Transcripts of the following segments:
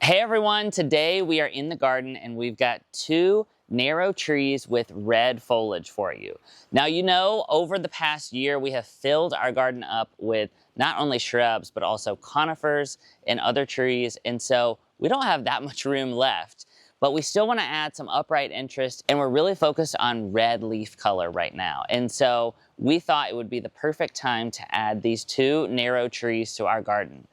Hey everyone, today we are in the garden and we've got two narrow trees with red foliage for you. Now you know over the past year we have filled our garden up with not only shrubs but also conifers and other trees, and so we don't have that much room left. But we still want to add some upright interest, and we're really focused on red leaf color right now. And so we thought it would be the perfect time to add these two narrow trees to our garden.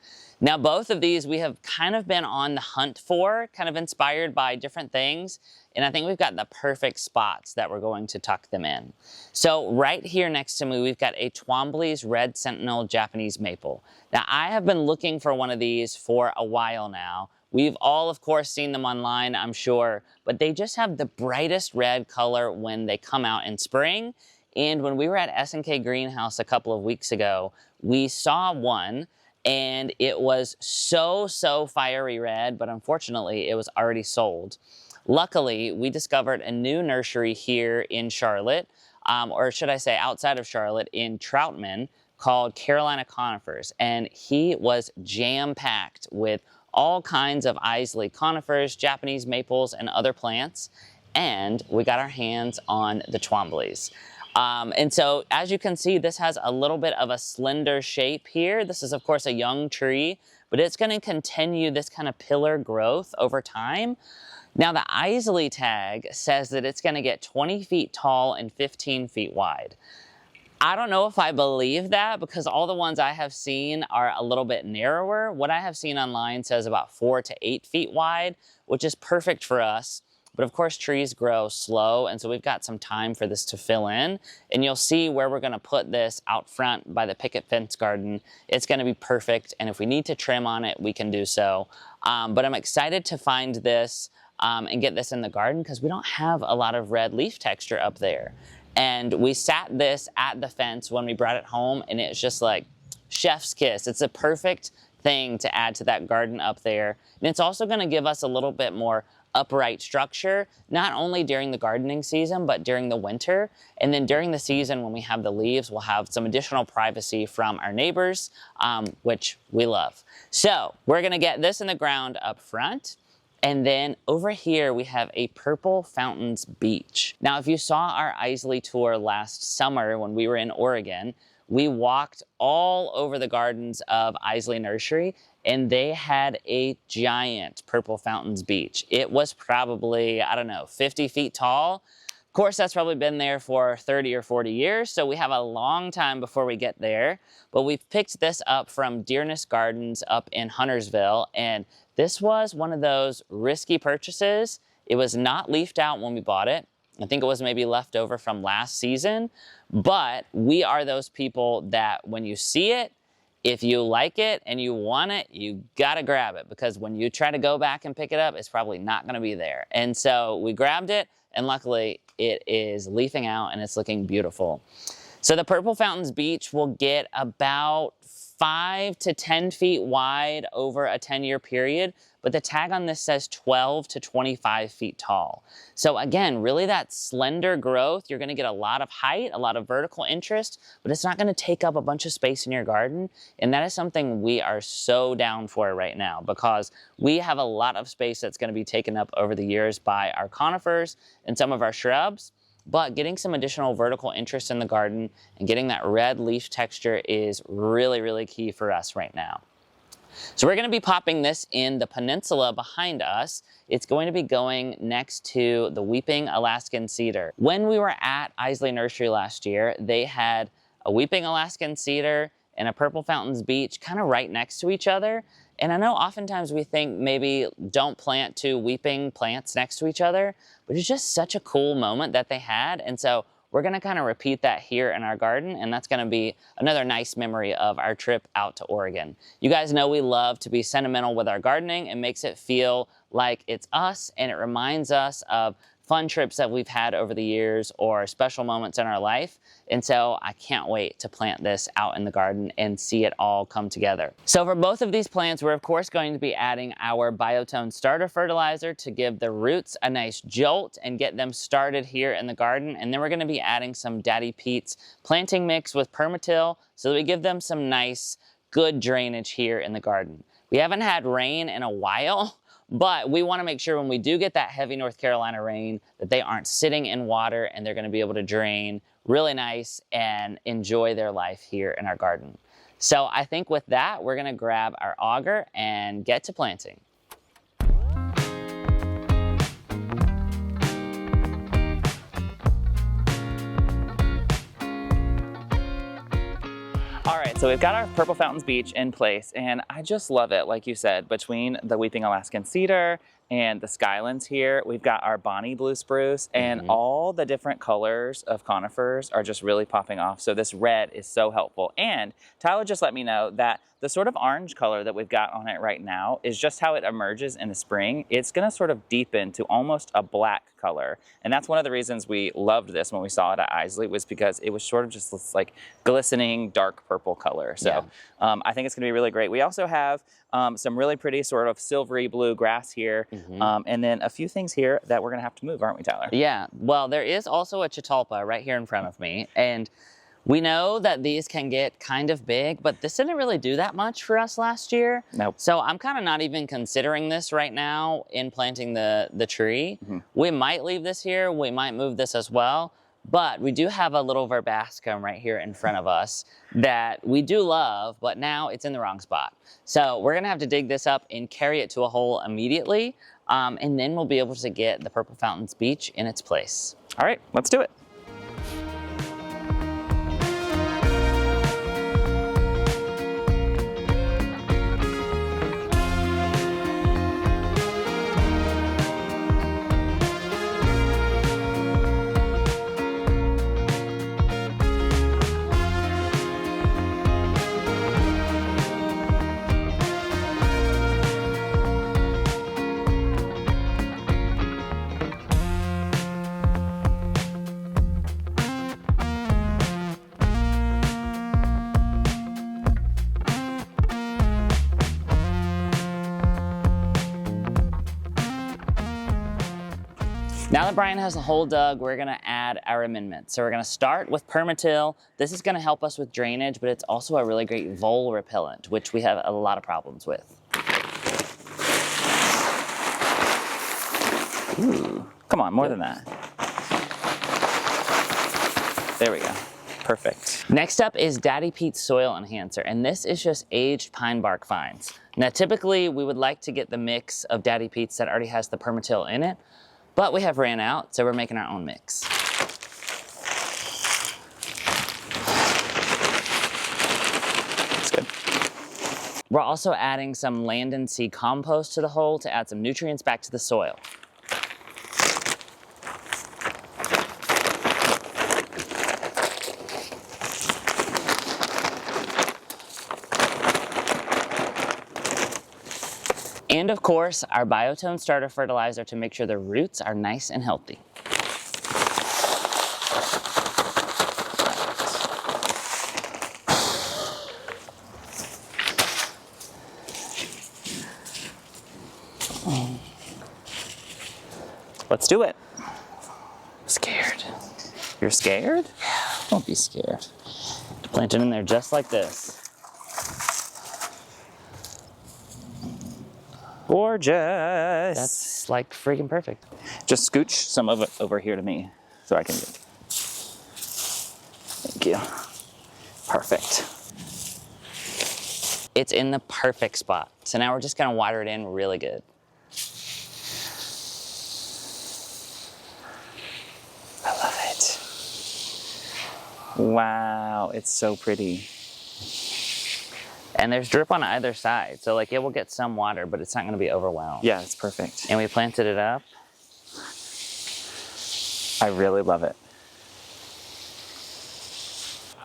Now both of these we have kind of been on the hunt for, kind of inspired by different things, and I think we've got the perfect spots that we're going to tuck them in. So right here next to me we've got a Twombly's Red Sentinel Japanese Maple. Now I have been looking for one of these for a while now. We've all, of course, seen them online, I'm sure, but they just have the brightest red color when they come out in spring. And when we were at S&K Greenhouse a couple of weeks ago, we saw one, and it was so fiery red, but unfortunately it was already sold. Luckily, we discovered a new nursery here in Charlotte, or should I say outside of Charlotte, in Troutman, called Carolina Conifers, and he was jam-packed with all kinds of Islay conifers, Japanese maples, and other plants, and we got our hands on the Twomblys. And so, as you can see, this has a little bit of a slender shape here. This is, of course, a young tree, but it's going to continue this kind of pillar growth over time. Now, the Islay tag says that it's going to get 20 feet tall and 15 feet wide. I don't know if I believe that, because all the ones I have seen are a little bit narrower. What I have seen online says about 4 to 8 feet wide, which is perfect for us. But of course, trees grow slow, and so we've got some time for this to fill in. And you'll see where we're going to put this out front by the picket fence garden. It's going to be perfect, and if we need to trim on it, we can do so. But I'm excited to find this and get this in the garden, because we don't have a lot of red leaf texture up there. And we sat this at the fence when we brought it home, and it's just like chef's kiss. It's a perfect thing to add to that garden up there. And it's also going to give us a little bit more upright structure, not only during the gardening season, but during the winter. And then during the season when we have the leaves, we'll have some additional privacy from our neighbors, which we love. So we're going to get this in the ground up front. And then over here, we have a Purple Fountains Beech. Now, if you saw our Islay tour last summer when we were in Oregon, we walked all over the gardens of Islay Nursery, and they had a giant Purple Fountains Beech. It was probably, I don't know, 50 feet tall. Of course, that's probably been there for 30 or 40 years, so we have a long time before we get there. But we've picked this up from Dearness Gardens up in Huntersville, and this was one of those risky purchases. It was not leafed out when we bought it. I think it was maybe left over from last season, but we are those people that when you see it, if you like it and you want it, you gotta grab it, because when you try to go back and pick it up, it's probably not gonna be there. And so we grabbed it, and luckily it is leafing out and it's looking beautiful. So the Purple Fountains Beech will get about 5 to 10 feet wide over a 10-year period, but the tag on this says 12 to 25 feet tall. So again, really that slender growth, you're gonna get a lot of height, a lot of vertical interest, but it's not gonna take up a bunch of space in your garden. And that is something we are so down for right now, because we have a lot of space that's gonna be taken up over the years by our conifers and some of our shrubs. But getting some additional vertical interest in the garden and getting that red leaf texture is really key for us right now. So we're going to be popping this in the peninsula behind us. It's going to be going next to the Weeping Alaskan Cedar. When we were at Islay Nursery last year, they had a Weeping Alaskan Cedar and a Purple Fountains Beech kind of right next to each other. And I know oftentimes we think maybe don't plant two weeping plants next to each other, but it's just such a cool moment that they had. And so we're gonna kind of repeat that here in our garden, and that's gonna be another nice memory of our trip out to Oregon. You guys know we love to be sentimental with our gardening. It makes it feel like it's us, and it reminds us of fun trips that we've had over the years or special moments in our life. And so I can't wait to plant this out in the garden and see it all come together. So for both of these plants, we're of course going to be adding our Biotone starter fertilizer to give the roots a nice jolt and get them started here in the garden. And then we're going to be adding some Daddy Pete's planting mix with Permatil so that we give them some nice, good drainage here in the garden. We haven't had rain in a while, but we want to make sure when we do get that heavy North Carolina rain that they aren't sitting in water and they're going to be able to drain really nice and enjoy their life here in our garden. So I think with that, we're going to grab our auger and get to planting. All right, so we've got our Purple Fountains Beech in place, and I just love it. Like you said, between the Weeping Alaskan Cedar and the Skylands here, we've got our Bonnie Blue Spruce, and all the different colors of conifers are just really popping off. So this red is so helpful. And Tyler just let me know that the sort of orange color that we've got on it right now is just how it emerges in the spring. It's gonna sort of deepen to almost a black color. And that's one of the reasons we loved this when we saw it at Isley, was because it was sort of just this like glistening dark purple color. So I think it's gonna be really great. We also have some really pretty sort of silvery blue grass here. And then a few things here that we're gonna have to move, aren't we, Tyler? Yeah, well, there is also a Chatalpa right here in front of me. And we know that these can get kind of big, but this didn't really do that much for us last year. Nope. So I'm kind of not even considering this right now in planting the tree. We might leave this here, we might move this as well, but we do have a little verbascum right here in front of us that we do love, but now it's in the wrong spot. So we're gonna have to dig this up and carry it to a hole immediately, and then we'll be able to get the Purple Fountains Beech in its place. All right, let's do it. Now that Brian has the hole dug, we're gonna add our amendments. So we're gonna start with permatil. This is gonna help us with drainage, but it's also a really great vole repellent, which we have a lot of problems with. Ooh, come on, more than that. There we go, perfect. Next up is Daddy Pete's Soil Enhancer, and this is just aged pine bark fines. Now typically we would like to get the mix of Daddy Pete's that already has the permatil in it, but we have ran out, so we're making our own mix. That's good. We're also adding some land and sea compost to the hole to add some nutrients back to the soil. And of course, our Biotone starter fertilizer to make sure the roots are nice and healthy. Let's do it. I'm scared. You're scared? Yeah, don't be scared. Plant it in there just like this. Gorgeous. That's like freaking perfect. Just scooch some of it over here to me so I can get it. Thank you. Perfect. It's in the perfect spot. So now we're just gonna water it in really good. I love it. Wow, it's so pretty. And there's drip on either side, so like it will get some water, but it's not gonna be overwhelmed. Yeah, it's perfect. And we planted it up. I really love it.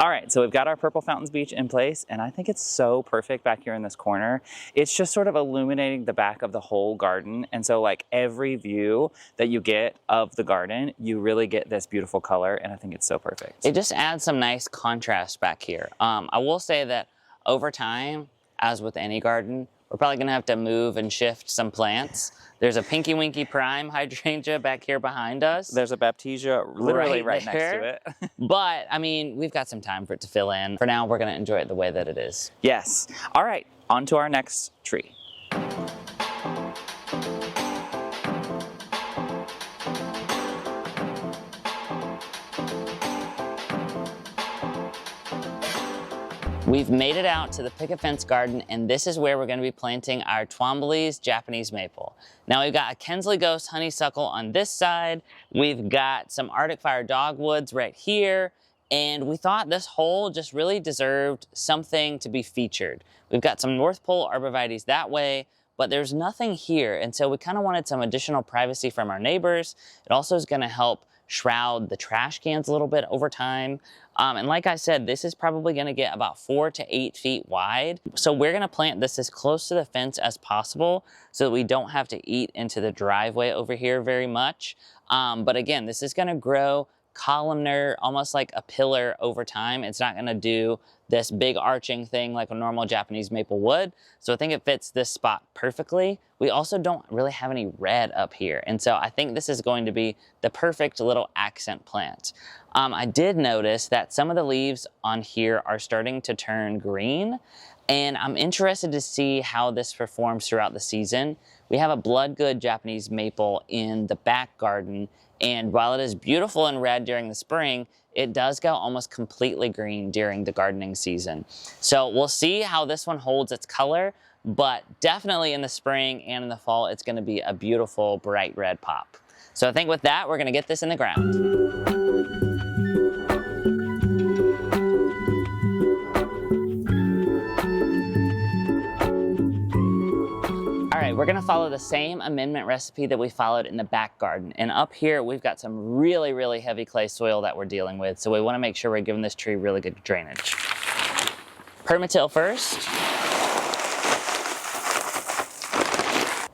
All right, so we've got our Purple Fountains Beech in place, and I think it's so perfect back here in this corner. It's just sort of illuminating the back of the whole garden. And so like every view that you get of the garden, you really get this beautiful color, and I think it's so perfect. It just adds some nice contrast back here. I will say that over time, as with any garden, we're probably gonna have to move and shift some plants. There's a Pinky Winky Prime hydrangea back here behind us. There's a Baptisia literally right next to it. But, I mean, we've got some time for it to fill in. For now, we're gonna enjoy it the way that it is. Yes. All right, on to our next tree. We've made it out to the picket fence garden, and this is where we're going to be planting our Twombly's Japanese maple. Now we've got a Kensley Ghost honeysuckle on this side. We've got some Arctic Fire dogwoods right here, and we thought this hole just really deserved something to be featured. We've got some North Pole arborvitaes that way, but there's nothing here, and so we kind of wanted some additional privacy from our neighbors. It also is going to help shroud the trash cans a little bit over time. And like I said, this is probably gonna get about 4 to 8 feet wide. So we're gonna plant this as close to the fence as possible so that we don't have to eat into the driveway over here very much. But again, this is gonna grow columnar, almost like a pillar over time. It's not gonna do this big arching thing like a normal Japanese maple would. So I think it fits this spot perfectly. We also don't really have any red up here. And so I think this is going to be the perfect little accent plant. I did notice that some of the leaves on here are starting to turn green, and I'm interested to see how this performs throughout the season. We have a blood-good Japanese maple in the back garden, and while it is beautiful and red during the spring, it does go almost completely green during the gardening season. So we'll see how this one holds its color, but definitely in the spring and in the fall, it's gonna be a beautiful bright red pop. So I think with that, we're gonna get this in the ground. All right, we're gonna follow the same amendment recipe that we followed in the back garden. And up here, we've got some really, really heavy clay soil that we're dealing with. So we wanna make sure we're giving this tree really good drainage. Permatill first.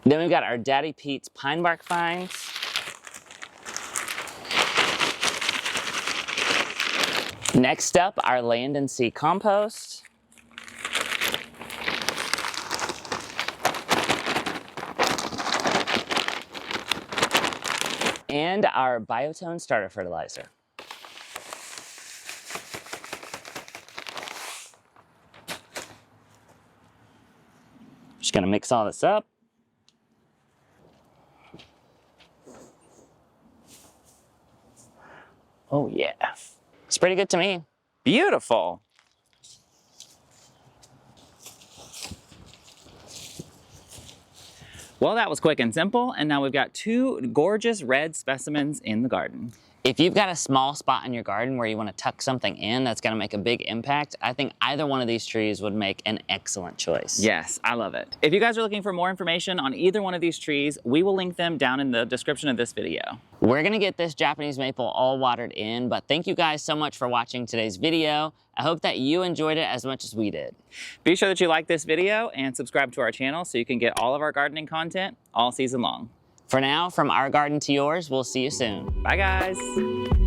Then we've got our Daddy Pete's pine bark fines. Next up, our Land and Sea compost. And our Biotone starter fertilizer. Just gonna mix all this up. Oh yeah, it's pretty good to me. Beautiful. Well, that was quick and simple, and now we've got 2 gorgeous red specimens in the garden. If you've got a small spot in your garden where you want to tuck something in that's going to make a big impact, I think either one of these trees would make an excellent choice. Yes, I love it. If you guys are looking for more information on either one of these trees, we will link them down in the description of this video. We're going to get this Japanese maple all watered in, but thank you guys so much for watching today's video. I hope that you enjoyed it as much as we did. Be sure that you like this video and subscribe to our channel so you can get all of our gardening content all season long. For now, from our garden to yours, we'll see you soon. Bye guys.